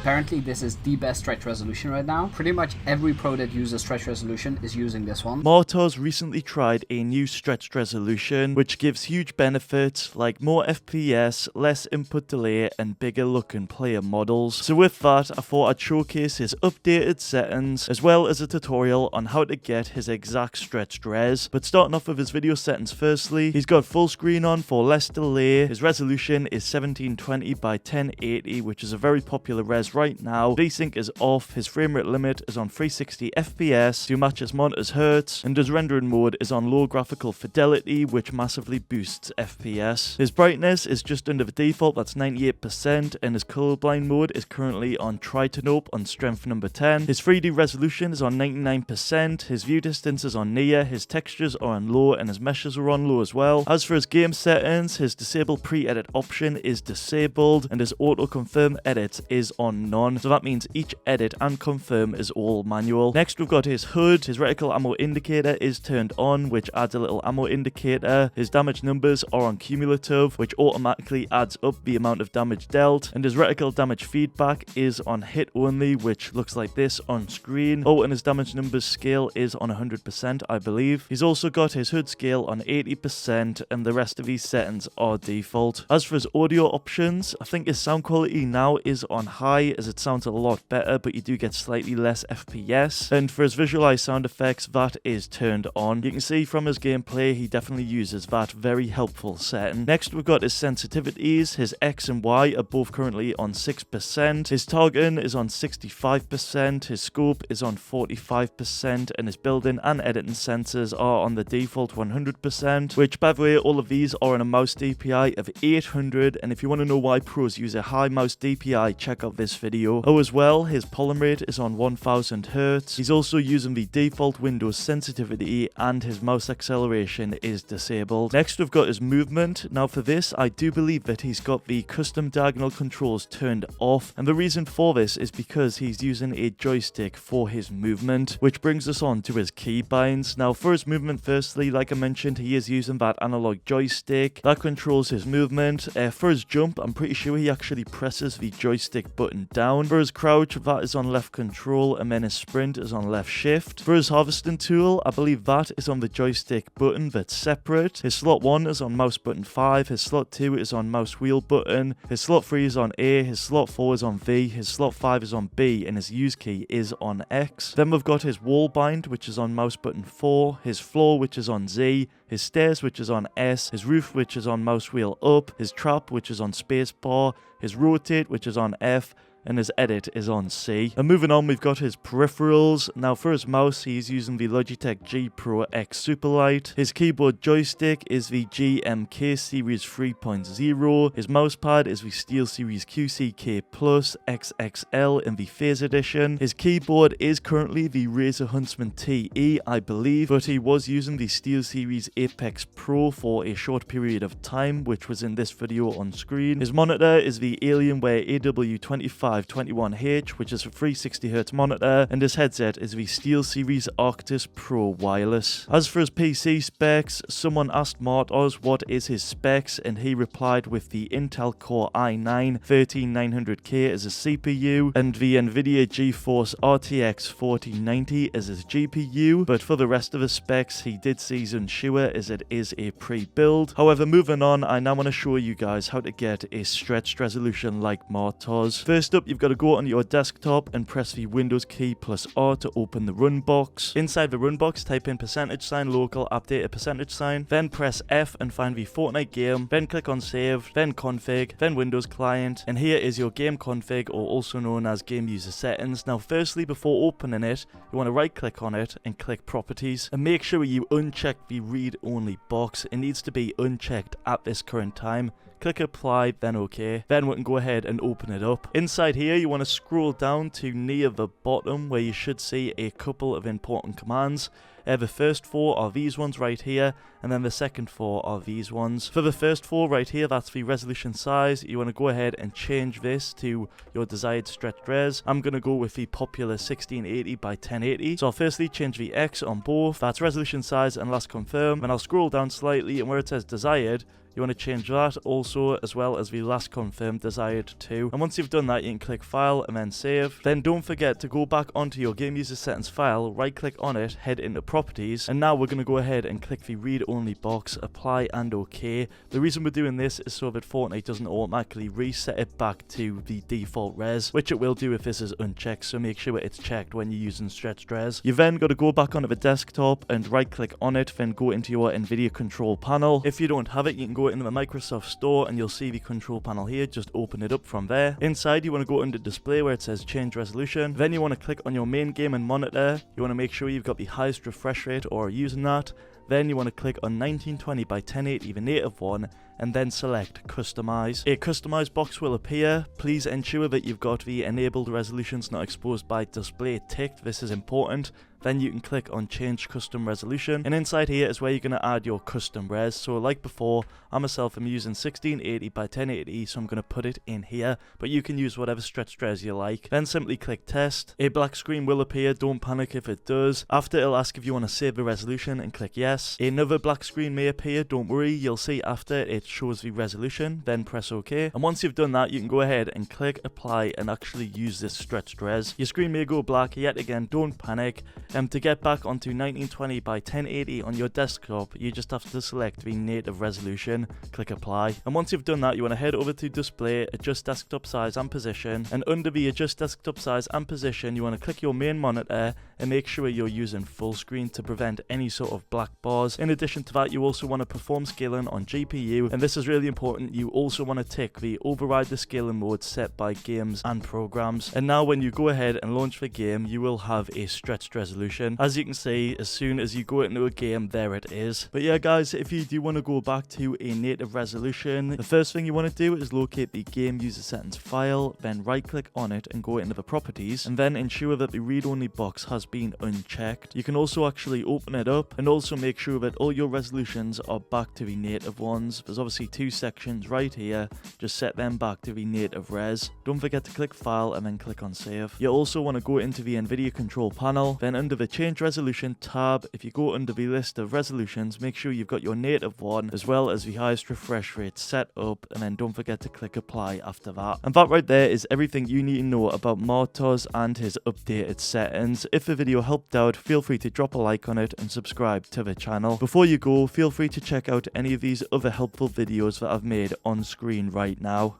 Apparently this is the best stretch resolution right now. Pretty much every pro that uses stretch resolution is using this one. Martoz recently tried a new stretched resolution which gives huge benefits like more FPS, less input delay and bigger looking player models. So with that, I thought I'd showcase his updated settings as well as a tutorial on how to get his exact stretched res. But starting off with his video settings firstly, he's got full screen on for less delay. His resolution is 1720 by 1080, which is a very popular res right now. VSync is off, his frame rate limit is on 360 FPS to match his monitor's hertz, and his rendering mode is on low graphical fidelity, which massively boosts FPS. His brightness is just under the default, that's 98%, and his colorblind mode is currently on try to nope on strength number 10. His 3D resolution is on 99%, his view distance is on near, his textures are on low, and his meshes are on low as well. As for his game settings, his disable pre-edit option is disabled, and his auto confirm edits is on none, so that means each edit and confirm is all manual. Next we've got his HUD. His reticle ammo indicator is turned on, which adds a little ammo indicator. His damage numbers are on cumulative, which automatically adds up the amount of damage dealt, and his reticle damage feedback is on hit only, which looks like this on screen. Oh, and his damage numbers scale is on 100%, I believe. He's also got his HUD scale on 80%, and the rest of these settings are default. As for his audio options, I think his sound quality now is on high, as it sounds a lot better, but you do get slightly less FPS. And for his visualized sound effects, that is turned on. You can see from his gameplay, he definitely uses that very helpful setting. Next, we've got his sensitivities. His X and Y are both currently on 6%. His targeting is on 65%. His scope is on 45%, and his building and editing sensors are on the default 100%, which, by the way, all of these are on a mouse DPI of 800, and if you want to know why pros use a high mouse DPI, check out this video. Oh, as well, his polling rate is on 1000 Hz. He's also using the default Windows sensitivity, and his mouse acceleration is disabled. Next, we've got his movement. Now for this, I do believe that he's got the custom diagonal controls turned off, and the reason for this is because he's using a joystick for his movement, which brings us on to his keybinds. Now for his movement, firstly, like I mentioned, he is using that analog joystick that controls his movement. For his jump, I'm pretty sure he actually presses the joystick button down. For his crouch, that is on left control, and then his sprint is on left shift. For his harvesting tool, I believe that is on the joystick button that's separate. His slot 1 is on mouse button 5, his slot 2 is on mouse wheel button, his slot 3 is on A, his slot 4 is on V, his slot 5 is on B, and his use key is on X. Then we've got his wall bind, which is on mouse button 4, his floor, which is on Z, his stairs, which is on S, his roof, which is on mouse wheel up, his trap, which is on spacebar, his rotate, which is on F, and his edit is on C. And moving on, we've got his peripherals. Now for his mouse, he's using the Logitech G Pro X Superlight. His keyboard joystick is the GMK Series 3.0. His mousepad is the SteelSeries QCK Plus XXL in the Phase Edition. His keyboard is currently the Razer Huntsman TE, I believe, but he was using the SteelSeries Apex Pro for a short period of time, which was in this video on screen. His monitor is the Alienware AW2521H, which is a 360Hz monitor, and his headset is the SteelSeries Arctis Pro Wireless. As for his PC specs, someone asked Martoz what is his specs, and he replied with the Intel Core i9-13900K as a CPU, and the Nvidia GeForce RTX 4090 as his GPU, but for the rest of his specs, he did seem unsure as it is a pre-build. However, moving on, I now want to show you guys how to get a stretched resolution like Martoz. First up, you've got to go on your desktop and press the Windows key plus R to open the run box. Inside the run box, type in %, local, update %, then press F and find the Fortnite game, then click on save, then config, then Windows client, and here is your game config, or also known as game user settings. Now firstly, before opening it, you want to right click on it and click properties, and make sure you uncheck the read only box. It needs to be unchecked at this current time. Click apply, then OK. Then we can go ahead and open it up. Inside here, you want to scroll down to near the bottom where you should see a couple of important commands. The first 4 are these ones right here, and then the second 4 are these ones. For the first 4 right here, that's the resolution size. You want to go ahead and change this to your desired stretched res. I'm going to go with the popular 1680 by 1080. So I'll firstly change the X on both. That's resolution size and last confirm. Then I'll scroll down slightly, and where it says desired, You want to change that also, as well as the last confirmed desired to. And once you've done that, you can click File and then Save. Then don't forget to go back onto your game user settings file, right click on it, head into Properties, and now we're going to go ahead and click the Read Only box, Apply and OK. The reason we're doing this is so that Fortnite doesn't automatically reset it back to the default res, which it will do if this is unchecked, so make sure it's checked when you're using stretched res. You then got to go back onto the desktop and right click on it, then go into your NVIDIA control panel. If you don't have it, you can go into the Microsoft Store and you'll see the control panel here. Just open it up from there. Inside, you want to go under Display where it says Change Resolution. Then you want to click on your main game and monitor. You want to make sure you've got the highest refresh rate or are using that. Then you want to click on 1920 by 1080, the native one, and then select Customize. A Customize box will appear. Please ensure that you've got the Enabled Resolutions Not Exposed by Display ticked. This is important. Then you can click on Change Custom Resolution, and inside here is where you're going to add your custom res. So like before, I myself am using 1680 by 1080, so I'm going to put it in here, but you can use whatever stretched res you like. Then simply click Test. A black screen will appear. Don't panic if it does. After, it'll ask if you want to save the resolution and click Yes. Another black screen may appear. Don't worry, you'll see after it shows the resolution. Then press OK. And once you've done that, you can go ahead and click Apply and actually use this stretched res. Your screen may go black. Yet again, don't panic. To get back onto 1920 by 1080 on your desktop, you just have to select the native resolution, click Apply. And once you've done that, you want to head over to Display, adjust desktop size and position, and under the adjust desktop size and position, you want to click your main monitor and make sure you're using full screen to prevent any sort of black bars. In addition to that, you also want to perform scaling on GPU, and this is really important. You also want to tick the override the scaling mode set by games and programs. And now when you go ahead and launch the game, you will have a stretched resolution. As you can see, as soon as you go into a game, there it is. But yeah guys, if you do want to go back to a native resolution, the first thing you want to do is locate the game user settings file, then right click on it and go into the properties, and then ensure that the read only box has been unchecked. You can also actually open it up and also make sure that all your resolutions are back to the native ones. There's obviously two sections right here, just set them back to the native res. Don't forget to click File and then click on Save. You also want to go into the NVIDIA control panel, then under the Change Resolution tab, if you go under the list of resolutions, make sure you've got your native one as well as the highest refresh rate set up, and then don't forget to click Apply after that. And that right there is everything you need to know about Martoz and his updated settings. If the video helped out, feel free to drop a like on it and subscribe to the channel. Before you go, feel free to check out any of these other helpful videos that I've made on screen right now.